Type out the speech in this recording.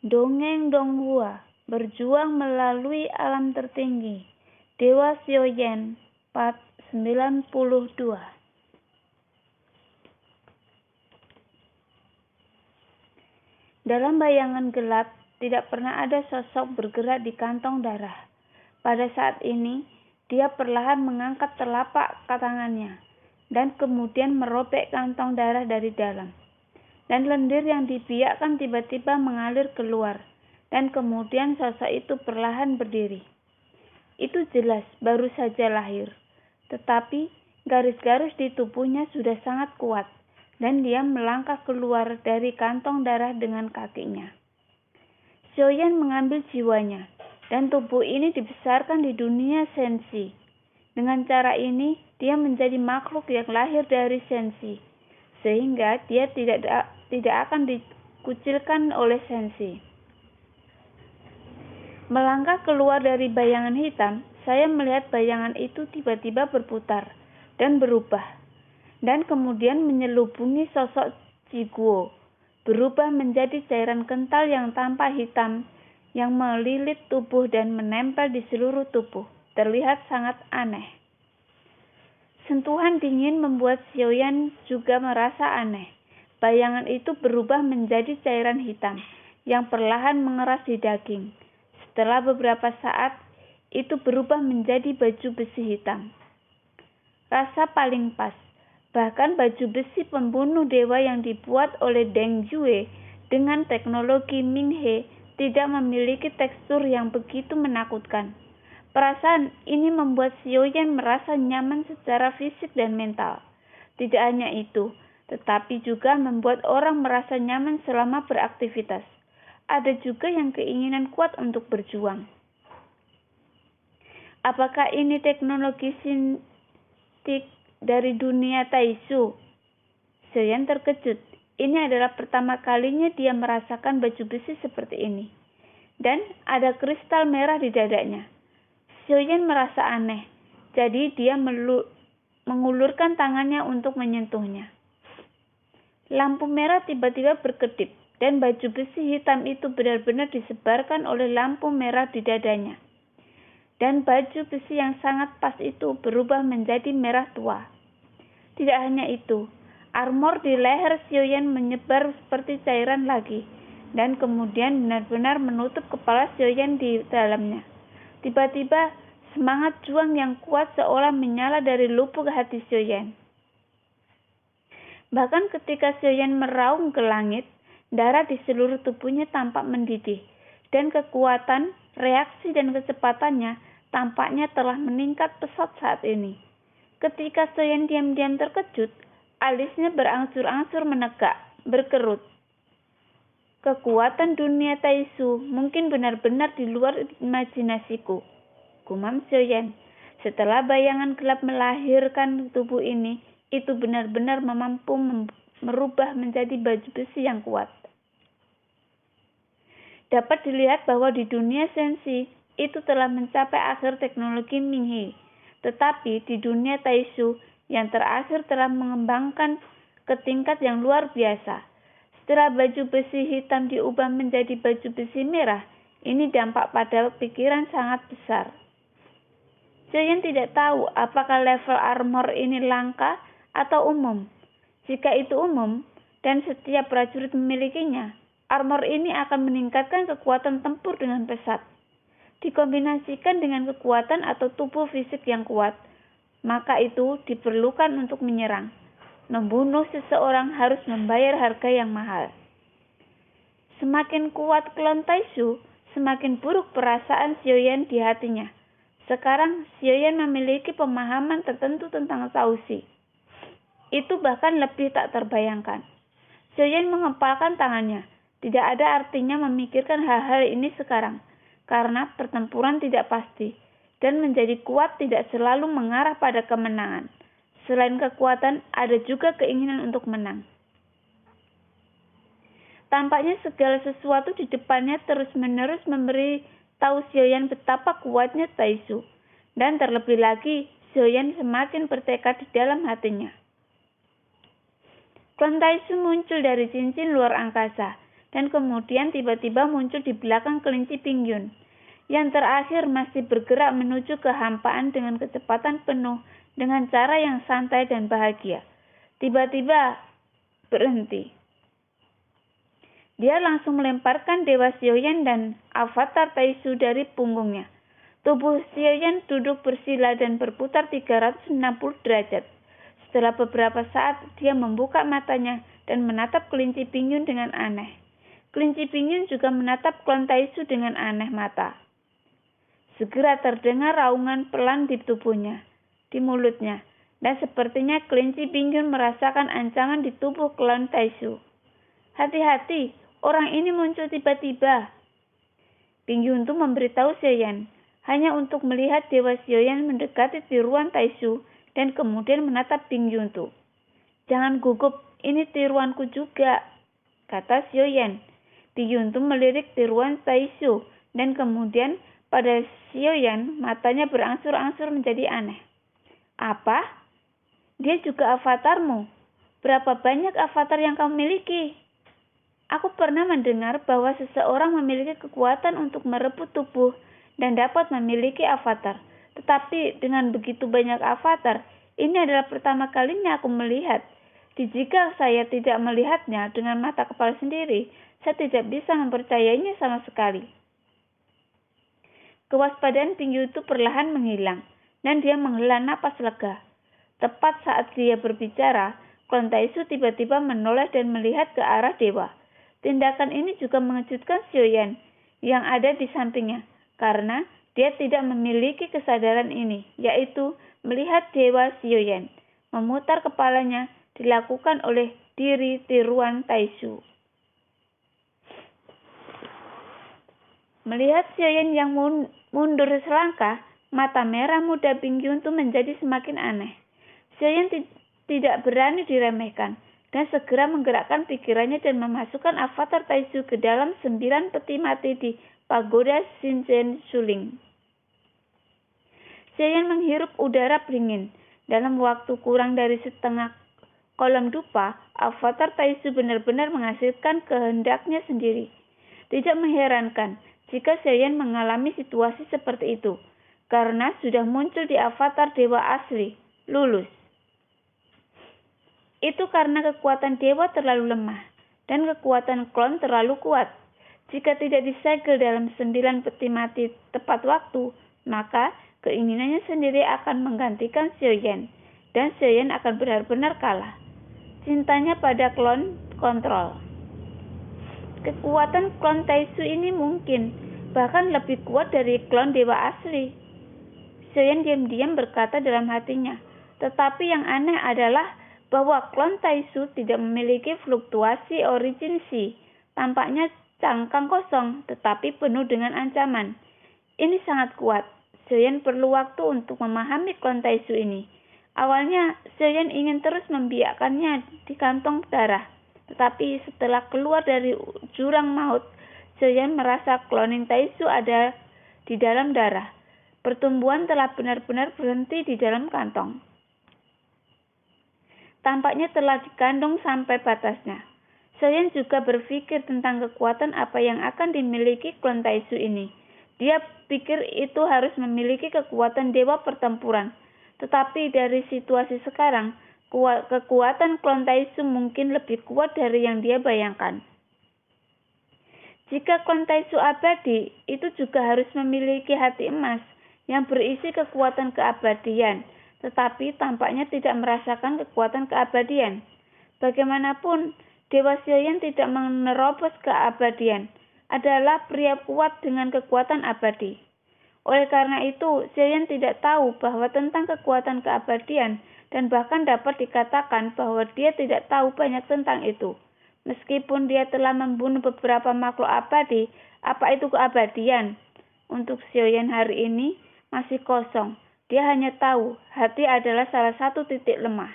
Dongeng Donghua, berjuang melalui alam tertinggi. Dewa Xiaoyan, part 92. Dalam bayangan gelap, tidak pernah ada sosok bergerak di kantong darah. Pada saat ini, dia perlahan mengangkat telapak tangannya, dan kemudian merobek kantong darah dari dalam. Dan lendir yang dibiakkan tiba-tiba mengalir keluar, dan kemudian sosok itu perlahan berdiri. Itu jelas baru saja lahir, tetapi garis-garis di tubuhnya sudah sangat kuat, dan dia melangkah keluar dari kantong darah dengan kakinya. Xiaoyan mengambil jiwanya, dan tubuh ini dibesarkan di dunia sensi. Dengan cara ini, dia menjadi makhluk yang lahir dari sensi, sehingga dia tidak akan dikucilkan oleh sensi. Melangkah keluar dari bayangan hitam, saya melihat bayangan itu tiba-tiba berputar dan berubah, dan kemudian menyelubungi sosok Jiguo, berubah menjadi cairan kental yang tampak hitam yang melilit tubuh dan menempel di seluruh tubuh. Terlihat sangat aneh. Sentuhan dingin membuat Xiaoyan juga merasa aneh. Bayangan itu berubah menjadi cairan hitam yang perlahan mengeras di daging. Setelah beberapa saat, itu berubah menjadi baju besi hitam. Rasa paling pas. Bahkan baju besi pembunuh dewa yang dibuat oleh Deng Yue dengan teknologi Minghe tidak memiliki tekstur yang begitu menakutkan. Perasaan ini membuat Xiaoyan merasa nyaman secara fisik dan mental. Tidak hanya itu, tetapi juga membuat orang merasa nyaman selama beraktivitas. Ada juga yang keinginan kuat untuk berjuang. Apakah ini teknologi sintik dari dunia Taisu? Xiaoyan terkejut. Ini adalah pertama kalinya dia merasakan baju besi seperti ini. Dan ada kristal merah di dadanya. Xiaoyan merasa aneh, jadi dia mengulurkan tangannya untuk menyentuhnya. Lampu merah tiba-tiba berkedip, dan baju besi hitam itu benar-benar disebarkan oleh lampu merah di dadanya. Dan baju besi yang sangat pas itu berubah menjadi merah tua. Tidak hanya itu, armor di leher Xiaoyan menyebar seperti cairan lagi, dan kemudian benar-benar menutup kepala Xiaoyan di dalamnya. Tiba-tiba, semangat juang yang kuat seolah menyala dari lubuk hati Xiaoyan. Bahkan ketika Xiaoyan meraung ke langit, darah di seluruh tubuhnya tampak mendidih, dan kekuatan, reaksi, dan kecepatannya tampaknya telah meningkat pesat saat ini. Ketika Xiaoyan diam-diam terkejut, alisnya berangsur-angsur menegak, berkerut. Kekuatan dunia Taisu mungkin benar-benar di luar imajinasiku, gumam Xiaoyan. Setelah bayangan gelap melahirkan tubuh ini, itu benar-benar mampu merubah menjadi baju besi yang kuat. Dapat dilihat bahwa di dunia sensi, itu telah mencapai akhir teknologi Minghe. Tetapi di dunia Taisu, yang terakhir telah mengembangkan ke tingkat yang luar biasa. Setelah baju besi hitam diubah menjadi baju besi merah, ini dampak pada pikiran sangat besar. Xiaoyan tidak tahu apakah level armor ini langka atau umum. Jika itu umum, dan setiap prajurit memilikinya, armor ini akan meningkatkan kekuatan tempur dengan pesat. Dikombinasikan dengan kekuatan atau tubuh fisik yang kuat, maka itu diperlukan untuk menyerang. Membunuh seseorang harus membayar harga yang mahal. Semakin kuat klon Taisu, semakin buruk perasaan Xiaoyan di hatinya. Sekarang Xiaoyan memiliki pemahaman tertentu tentang Shaoxi. Itu bahkan lebih tak terbayangkan. Xiaoyan mengepalkan tangannya. Tidak ada artinya memikirkan hal-hal ini sekarang, karena pertempuran tidak pasti, dan menjadi kuat tidak selalu mengarah pada kemenangan. Selain kekuatan, ada juga keinginan untuk menang. Tampaknya segala sesuatu di depannya terus-menerus memberi tahu Xiaoyan betapa kuatnya Taisu. Dan terlebih lagi, Xiaoyan semakin bertekad di dalam hatinya. Klon Taisu muncul dari cincin luar angkasa. dan kemudian tiba-tiba muncul di belakang kelinci Pingyun. Yang terakhir masih bergerak menuju kehampaan dengan kecepatan penuh dengan cara yang santai dan bahagia. Tiba-tiba berhenti. Dia langsung melemparkan Dewa Xiaoyan dan avatar Taisu dari punggungnya. Tubuh Xiaoyan duduk bersila dan berputar 360 derajat. Setelah beberapa saat, dia membuka matanya dan menatap kelinci Pingyun dengan aneh. Kelinci Pingyun juga menatap klon Taisu dengan aneh mata. Segera terdengar raungan pelan di tubuhnya, di mulutnya, dan sepertinya kelinci Pingyun merasakan ancaman di tubuh klon Taisu. Hati-hati, orang ini muncul tiba-tiba. Pingyun itu memberitahu Xiaoyan, hanya untuk melihat Dewa Xiaoyan mendekati tiruan Taisu dan kemudian menatap Pingyun itu. Jangan gugup, ini tiruanku juga, kata Xiaoyan. Pingyun itu melirik tiruan Taisu dan kemudian pada Xiaoyan, matanya berangsur-angsur menjadi aneh. Apa? Dia juga avatarmu. Berapa banyak avatar yang kamu miliki? Aku pernah mendengar bahwa seseorang memiliki kekuatan untuk merebut tubuh dan dapat memiliki avatar. Tetapi dengan begitu banyak avatar, ini adalah pertama kalinya aku melihat. Jika saya tidak melihatnya dengan mata kepala sendiri, saya tidak bisa mempercayainya sama sekali. Kewaspadaan Pingyun itu perlahan menghilang, dan dia menghela napas lega. Tepat saat dia berbicara, klon Taisu tiba-tiba menoleh dan melihat ke arah dewa. Tindakan ini juga mengejutkan Xiaoyan yang ada di sampingnya, karena dia tidak memiliki kesadaran ini, yaitu melihat dewa Xiaoyan. Memutar kepalanya dilakukan oleh diri tiruan Taisu. Melihat Xiaoyan yang mundur selangkah, mata merah muda Pingyun itu menjadi semakin aneh. Xiaoyan tidak berani diremehkan dan segera menggerakkan pikirannya dan memasukkan avatar Taisu ke dalam 9 peti mati di pagoda Shenzhen Suling. Xiaoyan menghirup udara dingin. Dalam waktu kurang dari setengah kolam dupa, avatar Taisu benar-benar menghasilkan kehendaknya sendiri. Tidak mengherankan jika Xiaoyan mengalami situasi seperti itu, karena sudah muncul di avatar dewa asli, lulus. Itu karena kekuatan dewa terlalu lemah, dan kekuatan klon terlalu kuat. Jika tidak disegel dalam 9 peti mati tepat waktu, maka keinginannya sendiri akan menggantikan Xiaoyan, dan Xiaoyan akan benar-benar kalah. Cintanya pada klon kontrol. Kekuatan klon Taisu ini mungkin bahkan lebih kuat dari klon dewa asli. Xiaoyan diam-diam berkata dalam hatinya. Tetapi yang aneh adalah bahwa klon Taisu tidak memiliki fluktuasi origin Shi. Tampaknya cangkang kosong, tetapi penuh dengan ancaman. Ini sangat kuat. Xiaoyan perlu waktu untuk memahami klon Taisu ini. Awalnya, Xiaoyan ingin terus membiarkannya di kantong darah. Tetapi setelah keluar dari jurang maut, Xiaoyan merasa kloning Taisu ada di dalam darah. Pertumbuhan telah benar-benar berhenti di dalam kantong. Tampaknya telah dikandung sampai batasnya. Xiaoyan juga berpikir tentang kekuatan apa yang akan dimiliki klon Taisu ini. Dia pikir itu harus memiliki kekuatan dewa pertempuran. Tetapi dari situasi sekarang, kekuatan klon Taisu mungkin lebih kuat dari yang dia bayangkan. Jika klon Taisu abadi, itu juga harus memiliki hati emas yang berisi kekuatan keabadian, tetapi tampaknya tidak merasakan kekuatan keabadian. Bagaimanapun, Dewa Xiaoyan tidak menerobos keabadian, adalah pria kuat dengan kekuatan abadi. Oleh karena itu, Xiaoyan tidak tahu bahwa tentang kekuatan keabadian dan bahkan dapat dikatakan bahwa dia tidak tahu banyak tentang itu. Meskipun dia telah membunuh beberapa makhluk abadi, apa itu keabadian? Untuk Xiaoyan hari ini masih kosong. Dia hanya tahu hati adalah salah satu titik lemah.